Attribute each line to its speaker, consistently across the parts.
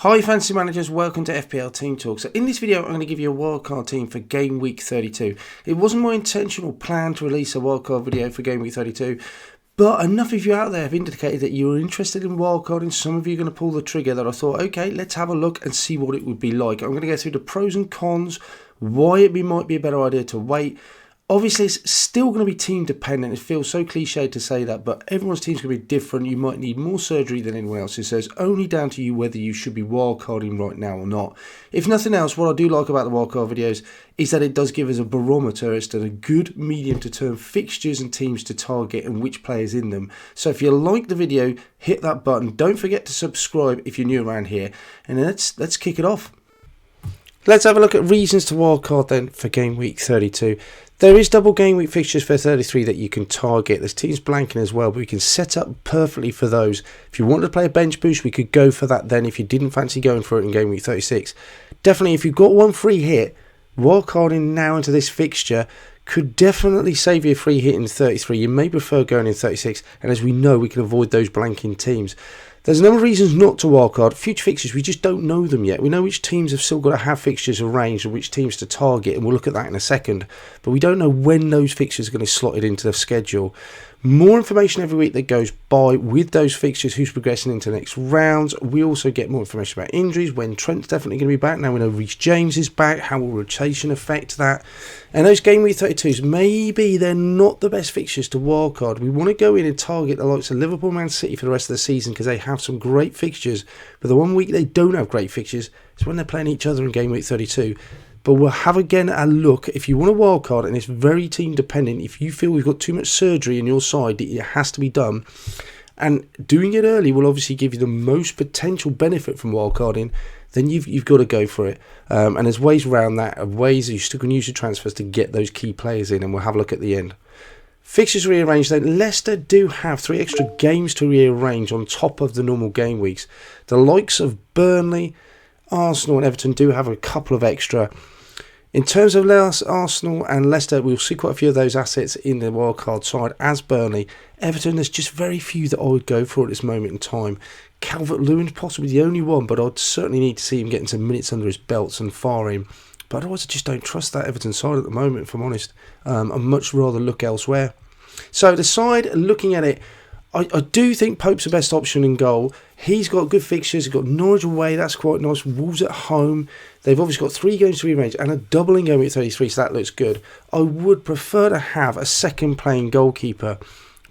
Speaker 1: Hi fantasy managers, welcome to FPL Team Talk. So in this video I'm going to give you a wildcard team for game week 32. It wasn't my intentional plan to release a wildcard video for game week 32, but enough of you out there have indicated that you were interested in wildcarding. Some of you are going to pull the trigger that I thought, okay, let's have a look and see what it would be like. I'm going to go through the pros and cons, why it might be a better idea to wait. Obviously, it's still going to be team dependent. It feels so cliched to say that, but everyone's team's going to be different. You might need more surgery than anyone else's, so it's only down to you whether you should be wildcarding right now or not. If nothing else, what I do like about the wildcard videos is that it does give us a barometer as to the good medium to term fixtures and teams to target and which players in them. So if you like the video, hit that button. Don't forget to subscribe if you're new around here, and let's kick it off. Let's have a look at reasons to wildcard then for game week 32. There is double game week fixtures for 33 that you can target. There's teams blanking as well, but we can set up perfectly for those. If you wanted to play a bench boost, we could go for that then if you didn't fancy going for it in game week 36. Definitely, if you've got one free hit, wildcarding now into this fixture could definitely save you a free hit in 33. You may prefer going in 36, and as we know, we can avoid those blanking teams. There's a number of reasons not to wildcard. Future fixtures, we just don't know them yet. We know which teams have still got to have fixtures arranged and which teams to target, and we'll look at that in a second. But we don't know when those fixtures are going to slot it into the schedule. More information every week that goes by with those fixtures, who's progressing into the next rounds. We also get more information about injuries, when Trent's definitely going to be back. Now we know Reece James is back. How will rotation affect that? And those game week 32s, maybe they're not the best fixtures to wildcard. We want to go in and target the likes of Liverpool, Man City for the rest of the season because they have some great fixtures. But the one week they don't have great fixtures is when they're playing each other in game week 32. But we'll have again a look. If you want a wildcard, and it's very team dependent, if you feel we've got too much surgery in your side that it has to be done, and doing it early will obviously give you the most potential benefit from wildcarding, then you've got to go for it. And there's ways around that, ways that you still can use your transfers to get those key players in, and we'll have a look at the end. Fixtures rearranged then. Leicester do have 3 extra games to rearrange on top of the normal game weeks. The likes of Burnley, Arsenal and Everton do have a couple of extra. In terms of Arsenal and Leicester, we'll see quite a few of those assets in the wildcard side as Burnley. Everton, there's just very few that I would go for at this moment in time. Calvert-Lewin's possibly the only one, but I'd certainly need to see him getting some minutes under his belts and far in. But otherwise, I just don't trust that Everton side at the moment, if I'm honest. I'd much rather look elsewhere. So the side, looking at it, I do think Pope's the best option in goal. He's got good fixtures. He's got Norwich away. That's quite nice. Wolves at home. They've obviously got 3 games to rearrange and a doubling game at 33, so that looks good. I would prefer to have a second playing goalkeeper.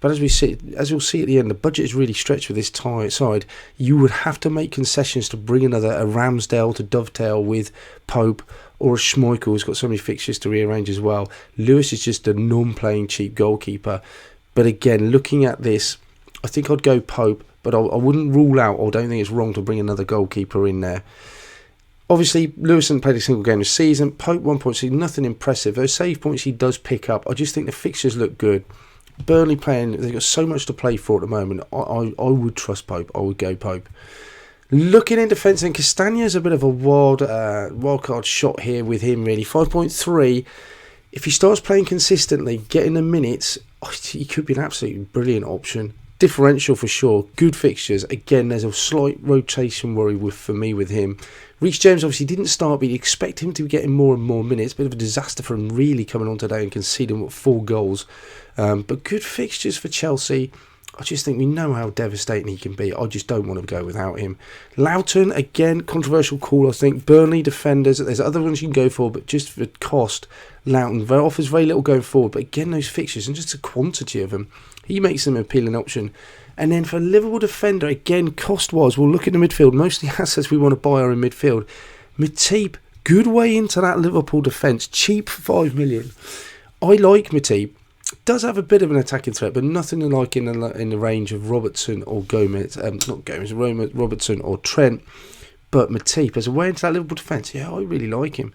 Speaker 1: But as you'll see at the end, the budget is really stretched for this side. You would have to make concessions to bring a Ramsdale to dovetail with Pope, or a Schmeichel who's got so many fixtures to rearrange as well. Lewis is just a non-playing cheap goalkeeper. But again, looking at this, I think I'd go Pope, but I wouldn't rule out, or don't think it's wrong to bring another goalkeeper in there. Obviously, Lewis hasn't played a single game this season. Pope 1.6, nothing impressive. Those save points he does pick up. I just think the fixtures look good. Burnley playing, they've got so much to play for at the moment. I would trust Pope. I would go Pope. Looking in defence, then Castagne's a bit of a wild card shot here with him, really. 5.3. If he starts playing consistently, getting the minutes, he could be an absolutely brilliant option. Differential for sure, good fixtures. Again, there's a slight rotation worry for me with him. Reece James obviously didn't start, but you expect him to be getting more and more minutes. Bit of a disaster for him really coming on today and conceding 4 goals. But good fixtures for Chelsea. I just think we know how devastating he can be. I just don't want to go without him. Loughton, again, controversial call, I think. Burnley defenders, there's other ones you can go for, but just for cost, Loughton offers very little going forward. But again, those fixtures and just the quantity of them, he makes them an appealing option. And then for Liverpool defender, again, cost-wise, we'll look at the midfield. Most of the assets we want to buy are in midfield. Matip, good way into that Liverpool defence. Cheap for 5 million. I like Matip. Does have a bit of an attacking threat, but nothing like in the range of Robertson or Gomez. Robertson or Trent. But Matip, as a way into that Liverpool defence, yeah, I really like him.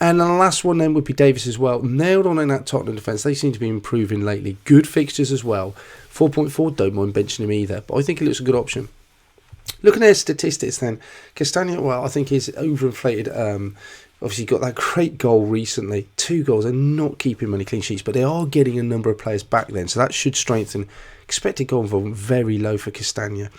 Speaker 1: And the last one then would be Davis as well. Nailed on in that Tottenham defence. They seem to be improving lately. Good fixtures as well. 4.4, don't mind benching him either. But I think he looks a good option. Looking at his statistics then, Castagne, well, I think he's overinflated. Obviously got that great goal recently. 2 goals. They're not keeping many clean sheets, but they are getting a number of players back then. So that should strengthen. Expected goal involvement very low for Castagne.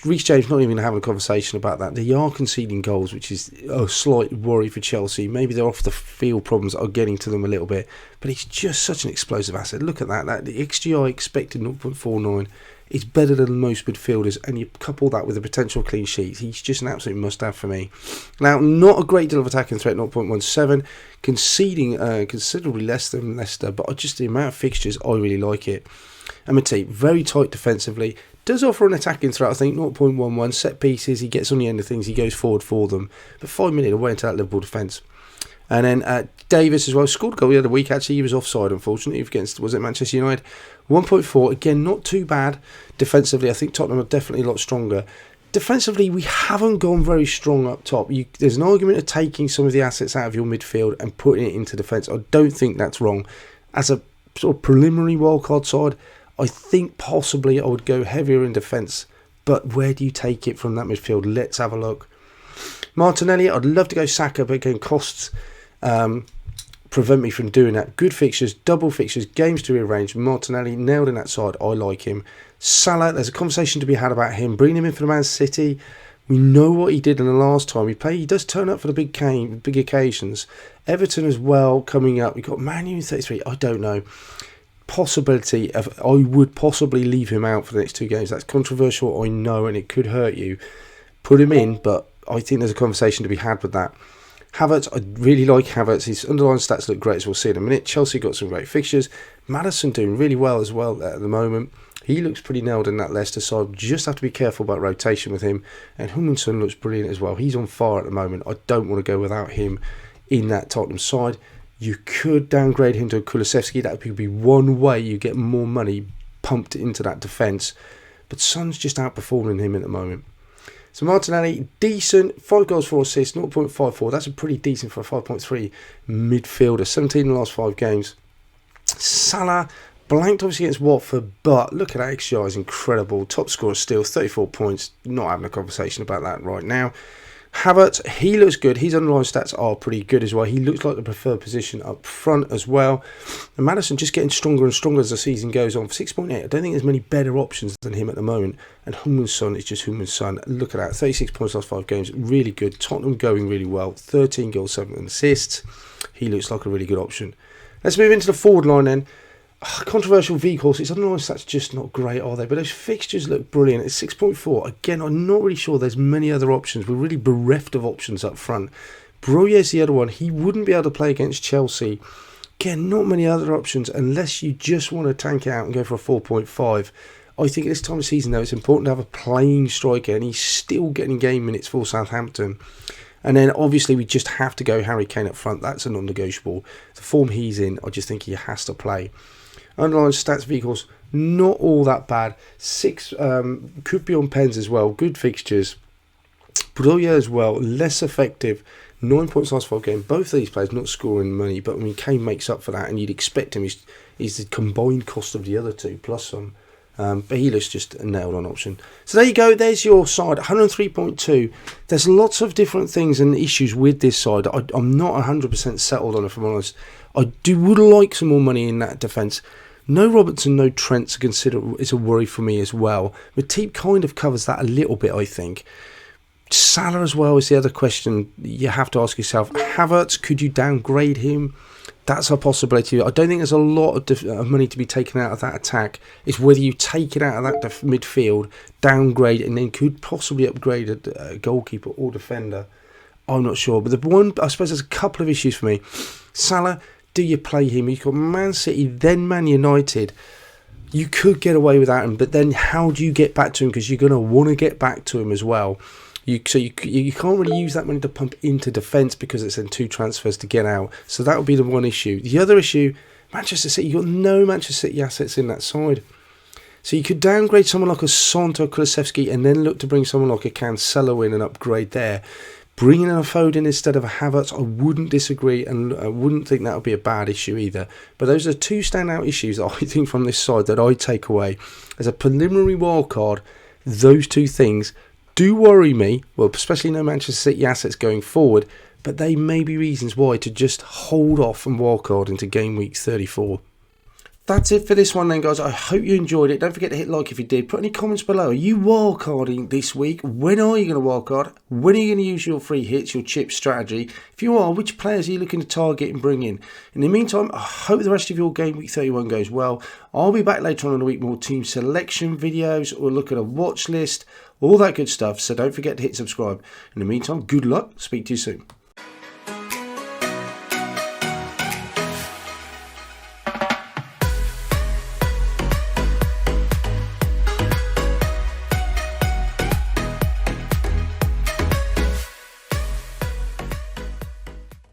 Speaker 1: Reece James not even having a conversation about that. They are conceding goals, which is a slight worry for Chelsea. Maybe they're off the field problems are getting to them a little bit, but he's just such an explosive asset. Look at that. The XGI expected 0.49 is better than most midfielders, and you couple that with a potential clean sheet. He's just an absolute must-have for me. Now, not a great deal of attacking threat, 0.17, conceding considerably less than Leicester, but just the amount of fixtures, I really like it. And Matip, very tight defensively, does offer an attacking threat, I think, 0.11, set pieces, he gets on the end of things, he goes forward for them, but 5 minutes away into that Liverpool defence. And then Davis as well, scored a goal the other week, actually, he was offside, unfortunately, against, was it Manchester United? 1.4, again, not too bad defensively. I think Tottenham are definitely a lot stronger. Defensively, we haven't gone very strong up top. There's an argument of taking some of the assets out of your midfield and putting it into defence. I don't think that's wrong. As a sort of preliminary wildcard side, I think possibly I would go heavier in defence. But where do you take it from that midfield? Let's have a look. Martinelli, I'd love to go Saka, but again, costs prevent me from doing that. Good fixtures, double fixtures, games to rearrange. Martinelli nailed in that side. I like him. Salah, there's a conversation to be had about him. Bring him in for the Man City. We know what he did in the last time he played. He does turn up for the big occasions. Everton as well coming up. We've got Man U 33. I don't know. Possibility of I would possibly leave him out for the next 2 games. That's controversial, I know, and it could hurt you. Put him in, but I think there's a conversation to be had with that. Havertz, I really like Havertz. His underlying stats look great, as we'll see in a minute. Chelsea got some great fixtures. Maddison doing really well as well at the moment. He looks pretty nailed in that Leicester side. Just have to be careful about rotation with him. And Hummelsson looks brilliant as well. He's on fire at the moment. I don't want to go without him in that Tottenham side. You could downgrade him to Kulusevski. That would be one way you get more money pumped into that defence. But Son's just outperforming him at the moment. So Martinelli, decent, 5 goals, 4 assists, 0.54. That's a pretty decent for a 5.3 midfielder. 17 in the last 5 games. Salah, blanked obviously against Watford, but look at that XGI, is incredible. Top scorer still, 34 points. Not having a conversation about that right now. Havertz, he looks good. His underlying stats are pretty good as well. He looks like the preferred position up front as well. And Maddison just getting stronger and stronger as the season goes on. For 6.8, I don't think there's many better options than him at the moment. And Hummelsson is just Hummelsson. Look at that, 36 points last 5 games. Really good. Tottenham going really well. 13 goals, 7 assists. He looks like a really good option. Let's move into the forward line then. Controversial V-course. It's underlying stats just not great, are they? But those fixtures look brilliant. It's 6.4. Again, I'm not really sure there's many other options. We're really bereft of options up front. Broyer's the other one. He wouldn't be able to play against Chelsea. Again, not many other options unless you just want to tank it out and go for a 4.5. I think at this time of season, though, it's important to have a playing striker, and he's still getting game minutes for Southampton. And then obviously we just have to go Harry Kane up front. That's a non-negotiable. The form he's in, I just think he has to play. Underlying stats, vehicles, not all that bad. 6 could be on pens as well. Good fixtures. Broya as well, less effective. 9 points last 5 games. Both of these players not scoring money, but I mean Kane makes up for that, and you'd expect him. He's the combined cost of the other 2 plus some. But he looks just a nailed on option. So there you go, there's your side, 103.2. There's lots of different things and issues with this side. I'm not 100% settled on it, if I'm honest. Would like some more money in that defence. No Robertson, no Trent to consider is a worry for me as well. Matip kind of covers that a little bit, I think. Salah as well is the other question you have to ask yourself. Havertz, could you downgrade him? That's a possibility. I don't think there's a lot of money to be taken out of that attack. It's whether you take it out of that midfield, downgrade, and then could possibly upgrade a goalkeeper or defender. I'm not sure. But the one, I suppose there's a couple of issues for me. Salah, do you play him? You've got Man City, then Man United. You could get away without him, but then how do you get back to him? Because you're going to want to get back to him as well. You can't really use that money to pump into defence because it's in 2 transfers to get out. So that would be the one issue. The other issue, Manchester City, you've got no Manchester City assets in that side. So you could downgrade someone like a Son to a Kulusevski and then look to bring someone like a Cancelo in and upgrade there. Bringing in a Foden instead of a Havertz, I wouldn't disagree, and I wouldn't think that would be a bad issue either. But those are 2 standout issues that I think from this side that I take away. As a preliminary wildcard, those 2 things do worry me, well, especially no Manchester City assets going forward, but they may be reasons why to just hold off and wildcard into game week 34. That's it for this one then, guys. I hope you enjoyed it. Don't forget to hit like if you did. Put any comments below. Are you wildcarding this week? When are you going to wildcard? When are you going to use your free hits, your chip strategy? If you are, which players are you looking to target and bring in? In the meantime, I hope the rest of your game week 31 goes well. I'll be back later on in the week with more team selection videos. We'll look at a watch list, all that good stuff. So don't forget to hit subscribe. In the meantime, good luck. Speak to you soon.